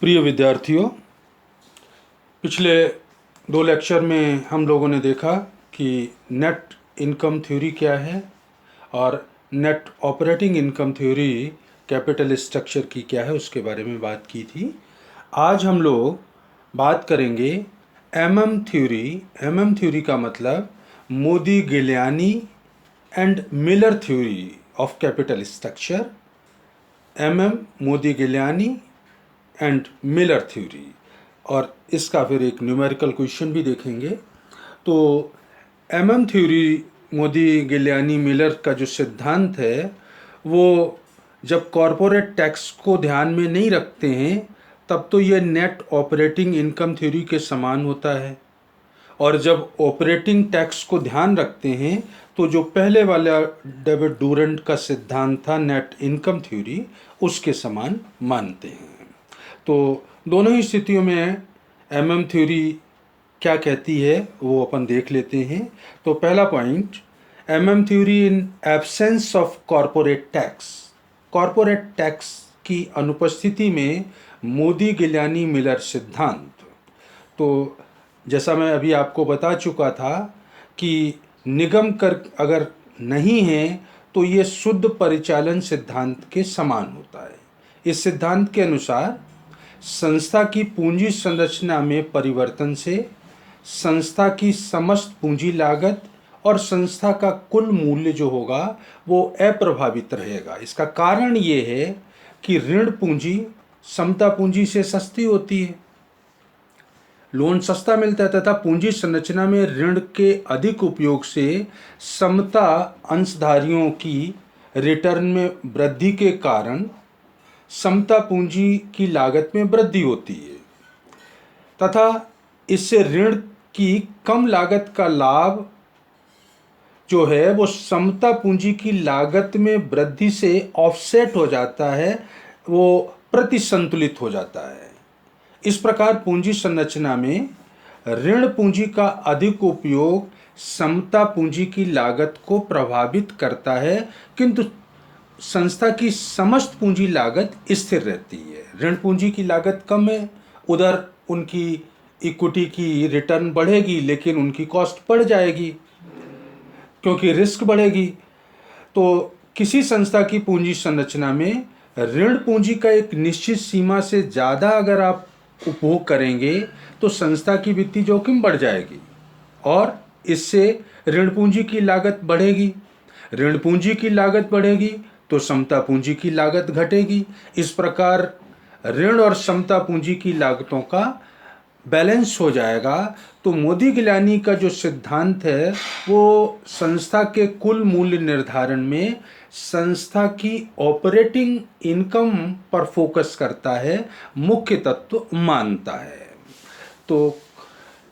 प्रिय विद्यार्थियों, पिछले 2 लेक्चर में हम लोगों ने देखा कि नेट इनकम थ्योरी क्या है और net operating income theory capital structure की क्या है, उसके बारे में बात की थी। आज हम लोग बात करेंगे एमएम थ्योरी। एमएम थ्योरी का मतलब Modigliani and Miller theory of capital structure. MM Modigliani and Miller theory, और इसका फिर एक न्यूमेरिकल क्वेश्चन भी देखेंगे। तो MM theory, Modigliani Miller का जो सिद्धांत है वो जब कॉरपोरेट टैक्स को ध्यान में नहीं रखते हैं तब तो ये नेट ऑपरेटिंग इनकम थ्योरी के समान होता है, और जब ऑपरेटिंग टैक्स को ध्यान रखते हैं तो जो पहले वाला डेविड डूरेंट का सिद्धांत था नेट इनकम थ्योरी, उसके समान मानते हैं। तो दोनों ही स्थितियों में एमएम थ्योरी क्या कहती है वो अपन देख लेते हैं। तो पहला point, MM theory in absence of corporate tax. Corporate tax की अनुपस्थिति में मोदी गिलियानी मिलर सिद्धांत। तो जैसा मैं अभी आपको बता चुका था कि निगम कर अगर नहीं है तो ये शुद्ध परिचालन सिद्धांत के समान होता है। इस सिद्धांत के अनुसार संस्था की पूंजी संरचना में परिवर्तन से संस्था की समस्त पूंजी लागत और संस्था का कुल मूल्य जो होगा वो अप्रभावित रहेगा। इसका कारण ये है कि ऋण पूंजी समता पूंजी से सस्ती होती है, लोन सस्ता मिलता है, तथा पूंजी संरचना में ऋण के अधिक उपयोग से समता अंशधारियों की रिटर्न में वृद्धि के कारण समता पूंजी की लागत में वृद्धि होती है, तथा इससे ऋण की कम लागत का लाभ जो है वो समता पूंजी की लागत में वृद्धि से ऑफसेट हो जाता है, वो प्रतिसंतुलित हो जाता है। इस प्रकार पूंजी संरचना में ऋण पूंजी का अधिक उपयोग समता पूंजी की लागत को प्रभावित करता है, किंतु संस्था की समस्त पूंजी लागत स्थिर रहती है। ऋण पूंजी की लागत कम है, उधर उनकी इक्विटी की रिटर्न बढ़ेगी लेकिन उनकी कॉस्ट बढ़ जाएगी क्योंकि रिस्क बढ़ेगी। तो किसी संस्था की पूंजी संरचना में ऋण पूंजी का एक निश्चित सीमा से ज़्यादा अगर आप उपभोग करेंगे तो संस्था की वित्तीय जोखिम बढ़ जाएगी और इससे ऋण पूंजी की लागत बढ़ेगी। ऋण पूंजी की लागत बढ़ेगी तो समता पूंजी की लागत घटेगी। इस प्रकार ऋण और समता पूंजी की लागतों का बैलेंस हो जाएगा। तो मोदी गिलानी का जो सिद्धांत है वो संस्था के कुल मूल्य निर्धारण में संस्था की ऑपरेटिंग इनकम पर फोकस करता है, मुख्य तत्व मानता है। तो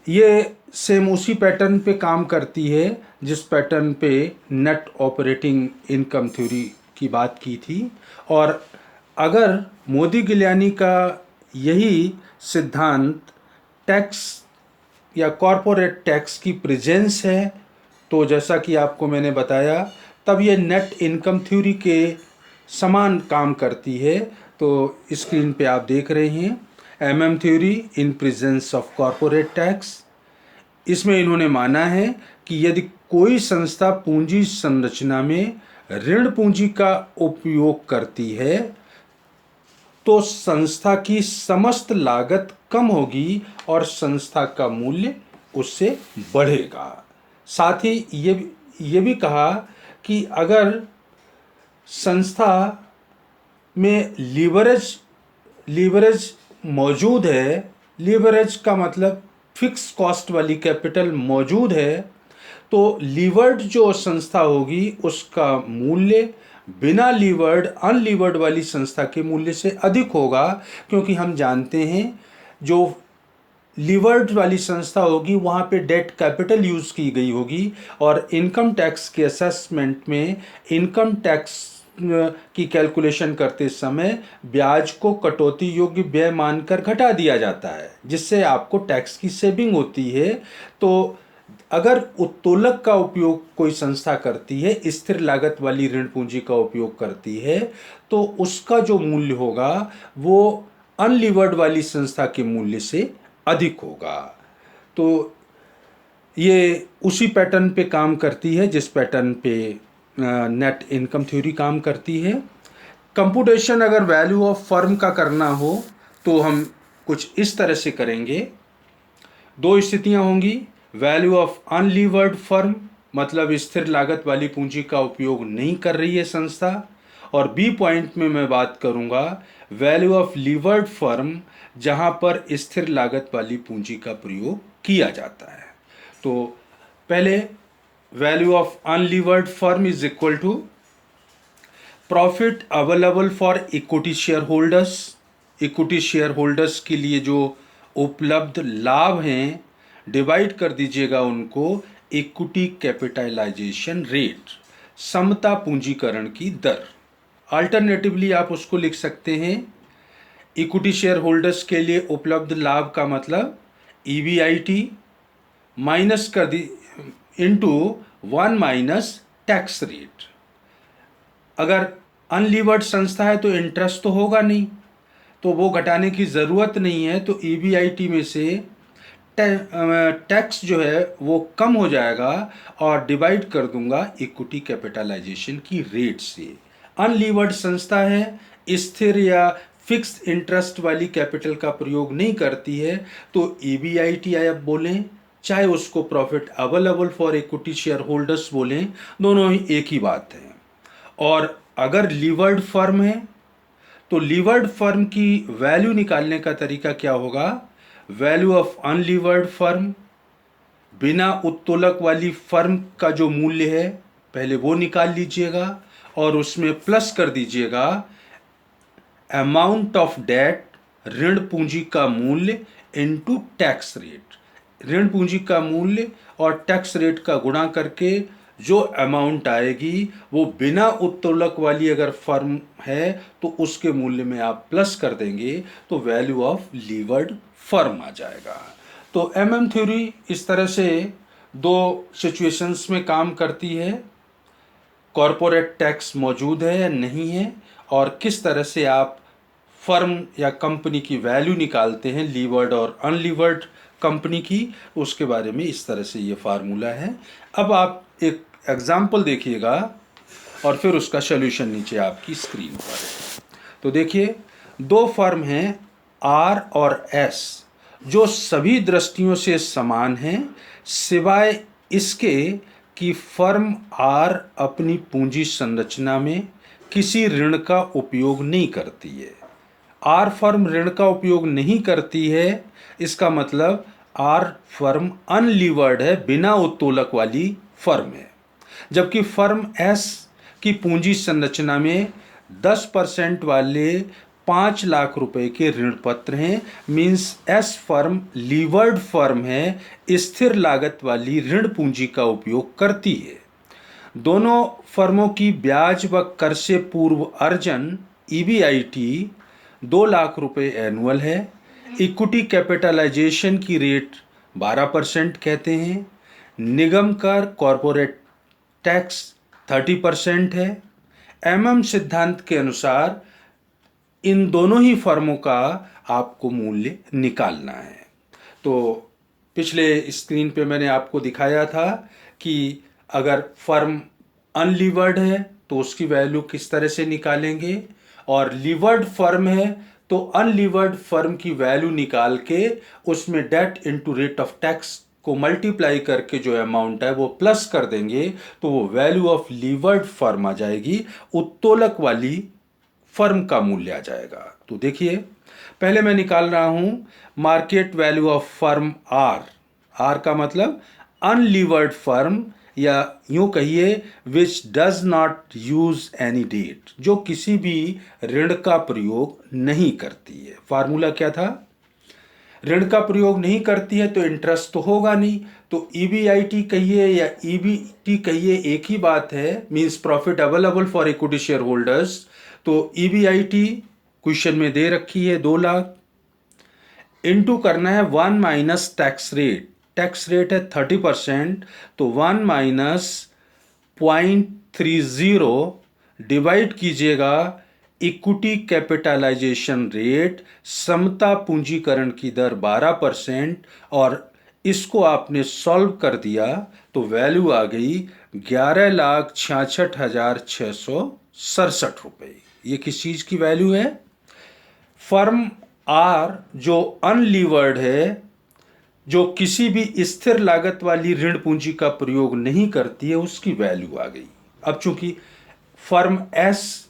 ये सेम उसी पैटर्न पे काम करती है जिस पैटर्न पे नेट ऑपरेटिंग इनकम थ्योरी की बात की थी। और अगर मोदी गिलियानी का यही सिद्धांत टैक्स या कॉरपोरेट टैक्स की प्रेजेंस है तो जैसा कि आपको मैंने बताया तब ये नेट इनकम थ्योरी के समान काम करती है। तो स्क्रीन पे आप देख रहे हैं MM theory in presence of corporate tax. इसमें इन्होंने माना है कि यदि कोई संस्था पूंजी संरचना में ऋण पूंजी का उपयोग करती है तो संस्था की समस्त लागत कम होगी और संस्था का मूल्य उससे बढ़ेगा। साथ ही ये भी कहा कि अगर संस्था में लीवरेज मौजूद है, लीवरेज का मतलब फिक्स कॉस्ट वाली कैपिटल मौजूद है, तो लीवर्ड जो संस्था होगी उसका मूल्य बिना लीवर्ड अनलीवर्ड वाली संस्था के मूल्य से अधिक होगा, क्योंकि हम जानते हैं जो लीवर्ड वाली संस्था होगी वहाँ पे डेट कैपिटल यूज़ की गई होगी और इनकम टैक्स के असेसमेंट में इनकम टैक्स की कैलकुलेशन करते समय ब्याज को कटौती योग्य व्यय मानकर घटा दिया जाता है, जिससे आपको टैक्स की सेविंग होती है। तो अगर उत्तोलक का उपयोग कोई संस्था करती है, स्थिर लागत वाली ऋण पूंजी का उपयोग करती है, तो उसका जो मूल्य होगा वो अनलीवर्ड वाली संस्था के मूल्य से अधिक होगा। तो ये उसी पैटर्न पे काम करती है जिस पैटर्न पे नेट इनकम थ्योरी काम करती है। कंप्यूटेशन अगर वैल्यू ऑफ फर्म का करना हो तो हम कुछ इस तरह से करेंगे। दो स्थितियां होंगी, वैल्यू ऑफ अनलीवर्ड फर्म मतलब स्थिर लागत वाली पूंजी का उपयोग नहीं कर रही है संस्था, और बी पॉइंट में मैं बात करूंगा वैल्यू ऑफ लीवर्ड फर्म जहां पर स्थिर लागत वाली पूंजी का प्रयोग किया जाता है। तो पहले value of unlevered firm is equal to profit available for equity share holders. Equity share holders के लिए जो उपलब्ध लाभ हैं डिवाइड कर दीजिएगा उनको इक्विटी कैपिटलाइजेशन रेट, समता पूंजीकरण की दर। अल्टरनेटिवली आप उसको लिख सकते हैं इक्विटी शेयर होल्डर्स के लिए उपलब्ध लाभ का मतलब EBIT माइनस कर दी इंटू 1 माइनस टैक्स रेट। अगर अनलीवर्ड संस्था है तो इंटरेस्ट तो होगा नहीं, तो वो घटाने की ज़रूरत नहीं है, तो EBIT में से टैक्स जो है वो कम हो जाएगा और डिवाइड कर दूंगा इक्विटी कैपिटलाइजेशन की रेट से। अनलीवर्ड संस्था है, स्थिर या फिक्स्ड इंटरेस्ट वाली कैपिटल का प्रयोग नहीं करती है, तो EBIT आप बोलें चाहे उसको profit available for equity share holders बोलें, दोनों ही एक ही बात है। और अगर लीवर्ड फर्म है तो लीवर्ड फर्म की वैल्यू निकालने का तरीका क्या होगा, वैल्यू ऑफ अनलीवर्ड फर्म बिना उत्तोलक वाली फर्म का जो मूल्य है पहले वो निकाल लीजिएगा और उसमें प्लस कर दीजिएगा अमाउंट ऑफ डेट, ऋण पूंजी का मूल्य इनटू टैक्स रेट। ऋण पूंजी का मूल्य और टैक्स रेट का गुणा करके जो अमाउंट आएगी वो बिना उत्तोलक वाली अगर फर्म है तो उसके मूल्य में आप प्लस कर देंगे तो वैल्यू ऑफ लीवर्ड फर्म आ जाएगा। तो MM थ्योरी इस तरह से दो सिचुएशंस में काम करती है, कॉरपोरेट टैक्स मौजूद है या नहीं है, और किस तरह से आप फर्म या कंपनी की वैल्यू निकालते हैं लीवर्ड और अनलीवर्ड कंपनी की, उसके बारे में इस तरह से ये फार्मूला है। अब आप एक एग्जाम्पल देखिएगा और फिर उसका सॉल्यूशन नीचे आपकी स्क्रीन पर है। तो देखिए दो फर्म हैं R और S जो सभी दृष्टियों से समान हैं सिवाय इसके कि फर्म R अपनी पूंजी संरचना में किसी ऋण का उपयोग नहीं करती है। R फर्म ऋण का उपयोग नहीं करती है, इसका मतलब R फर्म अनलीवर्ड है, बिना उत्तोलक वाली फर्म है। जबकि फर्म S की पूंजी संरचना में 10% वाले 5 लाख रुपए के ऋण पत्र हैं, means S firm levered firm है, स्थिर लागत वाली ऋण पूंजी का उपयोग करती है। दोनों फर्मों की ब्याज व कर से पूर्व अर्जन EBIT 2 लाख रुपए एनुअल है। इक्विटी कैपिटलाइजेशन की रेट 12% कहते हैं। निगम कर कॉरपोरेट टैक्स 30% है। MM सिद्धांत के अनुसार इन दोनों ही फर्मों का आपको मूल्य निकालना है। तो पिछले स्क्रीन पे मैंने आपको दिखाया था कि अगर फर्म अनलीवर्ड है तो उसकी वैल्यू किस तरह से निकालेंगे, और लीवर्ड फर्म है तो अनलीवर्ड फर्म की वैल्यू निकाल के उसमें debt into rate of tax को मल्टीप्लाई करके जो अमाउंट है वो प्लस कर देंगे तो वो वैल्यू ऑफ लीवर्ड फर्म आ जाएगी, उत्तोलक वाली फर्म का मूल्य आ जाएगा। तो देखिए पहले मैं निकाल रहा हूं market value of firm R का मतलब अनलीवर्ड फर्म, या यूं कहिए which does not use any debt, जो किसी भी ऋण का प्रयोग नहीं करती है। फार्मूला क्या था, ऋण का प्रयोग नहीं करती है तो इंटरेस्ट तो होगा नहीं, तो EBIT कहिए या EBT कहिए एक ही बात है, means profit available for equity share holders. तो EBIT क्वेश्चन में दे रखी है 2 लाख, इनटू करना है 1 minus tax rate, tax rate है 30%, तो 1 माइनस 0.30 डिवाइड कीजिएगा इक्विटी कैपिटलाइजेशन रेट, समता पूंजीकरण की दर 12%, और इसको आपने सॉल्व कर दिया तो वैल्यू आ गई 11,66,667 रुपये। ये किस चीज की वैल्यू है? फर्म आर जो अनलीवर्ड है, जो किसी भी स्थिर लागत वाली ऋण पूंजी का प्रयोग नहीं करती है, उसकी वैल्यू आ गई। अब चूंकि फर्म एस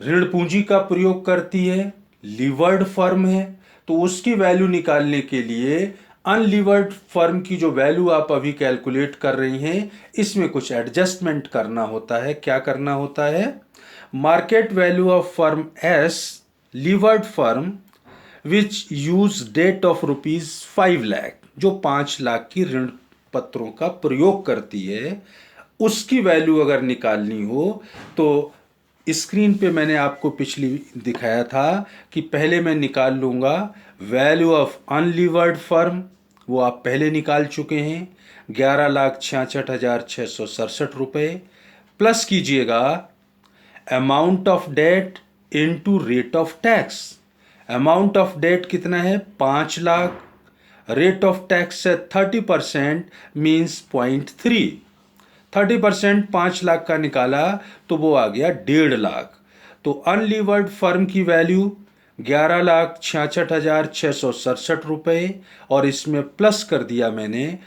ऋण पूंजी का प्रयोग करती है, लीवर्ड फर्म है, तो उसकी वैल्यू निकालने के लिए अनलीवर्ड फर्म की जो वैल्यू आप अभी कैलकुलेट कर रही हैं, इसमें कुछ एडजस्टमेंट करना होता है। क्या करना होता है? Market value of firm S levered firm which use debt of ₹5 lakh, जो 5 लाख की ऋण पत्रों का प्रयोग करती है, उसकी वैल्यू अगर निकालनी हो तो स्क्रीन पे मैंने आपको पिछली दिखाया था कि पहले मैं निकाल लूँगा वैल्यू ऑफ अनलीवर्ड फर्म, वो आप पहले निकाल चुके हैं, 11,66,667 रुपये, प्लस कीजिएगा amount of debt into rate of tax. Amount of debt कितना है? 5 लाख। रेट ऑफ टैक्स है 30%, मीन्स 0.3। 30% 5 लाख का निकाला तो वो आ गया 1.5 लाख। तो अनलीवर्ड फर्म की वैल्यू 11,66,667 रुपये, और इसमें प्लस कर दिया मैंने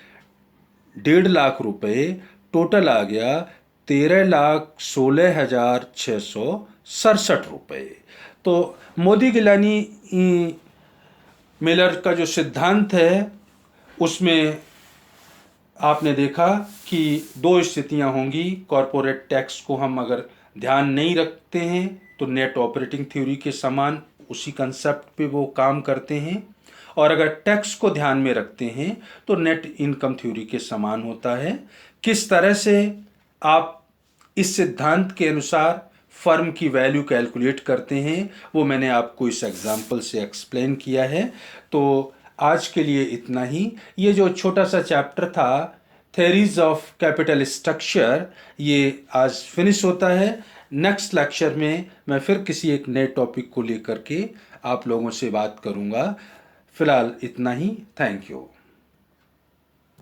1.5 लाख रुपये, टोटल आ गया 13,16,667 रुपये। तो मोदी गिलानी मिलर का जो सिद्धांत है, उसमें आपने देखा कि 2 स्थितियां होंगी। कॉरपोरेट टैक्स को हम अगर ध्यान नहीं रखते हैं तो नेट ऑपरेटिंग थ्योरी के समान उसी कंसेप्ट पे वो काम करते हैं, और अगर टैक्स को ध्यान में रखते हैं तो नेट इनकम थ्योरी के समान होता है। किस तरह से आप इस सिद्धांत के अनुसार फर्म की वैल्यू कैलकुलेट करते हैं, वो मैंने आपको इस एग्जाम्पल से एक्सप्लेन किया है। तो आज के लिए इतना ही। ये जो छोटा सा चैप्टर था थ्योरीज ऑफ कैपिटल स्ट्रक्चर, ये आज फिनिश होता है। नेक्स्ट लेक्चर में मैं फिर किसी एक नए टॉपिक को लेकर के आप लोगों से बात करूंगा। फिलहाल इतना ही। Thank you.